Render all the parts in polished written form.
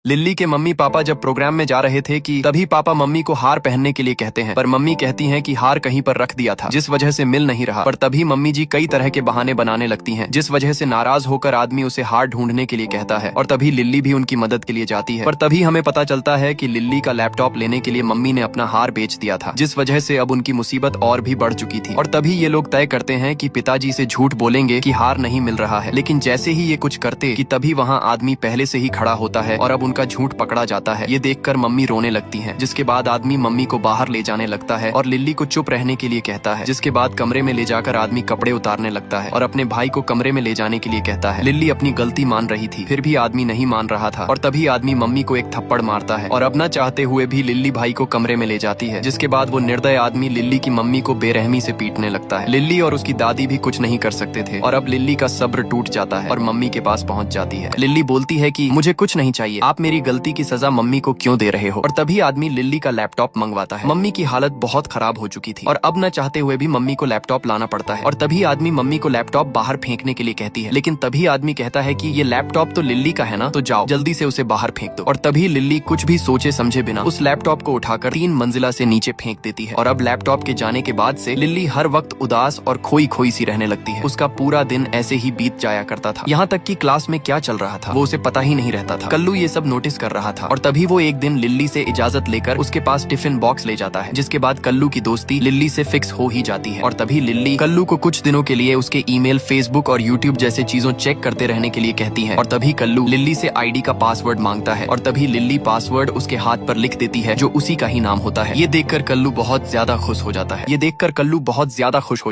Lillie के mummy papa जब programme में जा रहे थे कि तभी पापा मम्मी को हार पहनने के लिए कहते हैं, पर मम्मी कहती हैं कि हार कहीं पर रख दिया था, जिस वजह से मिल नहीं रहा। पर तभी मम्मी जी कई तरह के बहाने बनाने लगती हैं, जिस वजह से नाराज होकर आदमी उसे हार ढूंढने के लिए कहता है और तभी लिल्ली भी उनकी मदद के लिए जाती है। पर तभी हमें पता चलता है कि लिल्ली का लैपटॉप लेने के लिए मम्मी ने अपना हार बेच दिया था, जिस वजह से अब उनकी मुसीबत और भी बढ़ चुकी थी। और तभी ये लोग तय करते हैं कि पिताजी से झूठ बोलेंगे कि हार नहीं मिल रहा है। लेकिन जैसे ही ये कुछ करते कि तभी वहाँ आदमी पहले से ही खड़ा होता है और अब उनका झूठ पकड़ा जाता है। ये देखकर मम्मी रोने लगती हैं, जिसके बाद आदमी मम्मी को बाहर ले जाने लगता है और लिल्ली को चुप रहने के लिए कहता है। जिसके बाद कमरे में ले जाकर आदमी कपड़े उतारने लगता है और अपने भाई को कमरे में ले जाने के लिए कहता है। लिल्ली अपनी गलती मान रही थी, फिर भी आदमी नहीं मान रहा था और तभी आदमी मम्मी को एक थप्पड़ मारता है और अब न चाहते हुए भी लिल्ली भाई को कमरे में ले जाती है। जिसके बाद वो निर्दय आदमी लिल्ली की मम्मी को बेरहमी से पीटने लगता है। लिल्ली और उसकी दादी भी कुछ नहीं कर सकते थे और अब लिल्ली का सब्र टूट जाता है और मम्मी के पास पहुंच जाती है। लिल्ली बोलती है कि मुझे कुछ नहीं चाहिए, आप मेरी गलती की सजा मम्मी को क्यों दे रहे हो। और तभी आदमी लिल्ली का लैपटॉप मंगवाता है। मम्मी की हालत बहुत खराब हो चुकी थी और अब न चाहते हुए भी मम्मी को लैपटॉप लाना पड़ता है और तभी आदमी मम्मी को लैपटॉप बाहर फेंकने के लिए कहती है। लेकिन तभी आदमी कहता है कि ये लैपटॉप तो लिल्ली का है ना, तो जाओ जल्दी से उसे बाहर फेंक दो। और तभी लिल्ली कुछ भी सोचे समझे बिना उस लैपटॉप को उठाकर 3 मंजिला से नीचे फेंक देती है। और अब लैपटॉप के जाने के बाद से लिल्ली हर वक्त उदास और खोई खोई सी रहने लगती है। उसका पूरा दिन ऐसे ही बीत जाया करता था, यहाँ तक कि क्लास में क्या चल रहा था वो उसे पता ही नहीं रहता था। कल्लू ये सब नोटिस कर रहा था और तभी वो एक दिन लिल्ली से इजाजत लेकर उसके पास टिफिन बॉक्स ले जाता है, जिसके बाद कल्लू की दोस्ती लिल्ली से फिक्स हो ही जाती है। और तभी लिल्ली कल्लू को कुछ दिनों के लिए उसके ईमेल, फेसबुक और यूट्यूब जैसे चीजों चेक करते रहने के लिए कहती है। और तभी कल्लू लिल्ली से आईडी का पासवर्ड मांगता है और तभी लिल्ली पासवर्ड उसके हाथ पर लिख देती है, जो उसी का ही नाम होता है। ये देखकर कल्लू बहुत ज्यादा खुश हो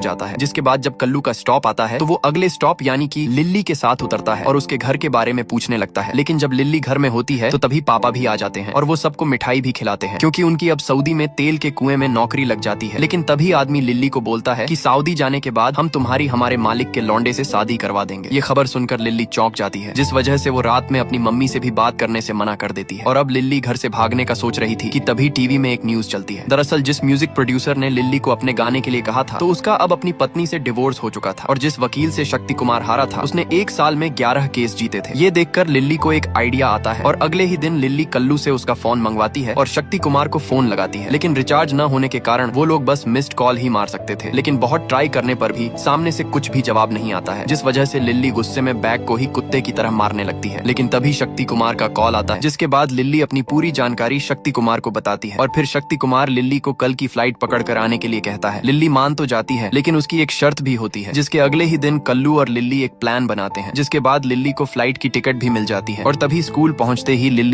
जाता है। जिसके बाद जब कल्लू का स्टॉप आता है तो वो अगले स्टॉप यानी कि लिल्ली के साथ उतरता है और उसके घर के बारे में पूछने लगता है। लेकिन जब लिल्ली घर में होती है तो तभी पापा भी आ जाते हैं और वो सबको मिठाई भी खिलाते हैं, क्योंकि उनकी अब सऊदी में तेल के कुएं में नौकरी लग जाती है। लेकिन तभी आदमी लिल्ली को बोलता है कि सऊदी जाने के बाद हम तुम्हारी हमारे मालिक के लौंडे से शादी करवा देंगे। ये खबर सुनकर लिल्ली चौंक जाती है, जिस वजह से वो रात में अपनी मम्मी से भी बात करने से मना कर देती है। और अब लिल्ली घर से भागने का सोच रही थी कि तभी टीवी में एक न्यूज चलती है। दरअसल जिस म्यूजिक प्रोड्यूसर ने लिल्ली को अपने गाने के लिए कहा था, तो उसका अब अपनी पत्नी से डिवोर्स हो चुका था और जिस वकील से शक्ति कुमार हारा था, उसने 1 साल में 11 केस जीते थे। ये देखकर लिल्ली को एक आइडिया आता है और अगले ही दिन लिल्ली कल्लू से उसका फोन मंगवाती है और शक्ति कुमार को फोन लगाती है। लेकिन रिचार्ज न होने के कारण वो लोग बस मिस्ड कॉल ही मार सकते थे। लेकिन बहुत ट्राई करने पर भी सामने से कुछ भी जवाब नहीं आता है, जिस वजह से लिल्ली गुस्से में बैग को ही कुत्ते की तरह मारने लगती है। लेकिन तभी शक्ति कुमार का कॉल आता है, जिसके बाद लिल्ली अपनी पूरी जानकारी शक्ति कुमार को बताती है और फिर शक्ति कुमार लिल्ली को कल की फ्लाइट पकड़ कर आने के लिए कहता है। लिल्ली मान तो जाती है, लेकिन उसकी एक शर्त भी होती है, जिसके अगले ही दिन कल्लू और लिल्ली एक प्लान बनाते हैं, जिसके बाद लिल्ली को फ्लाइट की टिकट भी मिल जाती है। और तभी स्कूल पहुंचते ही लिल्ली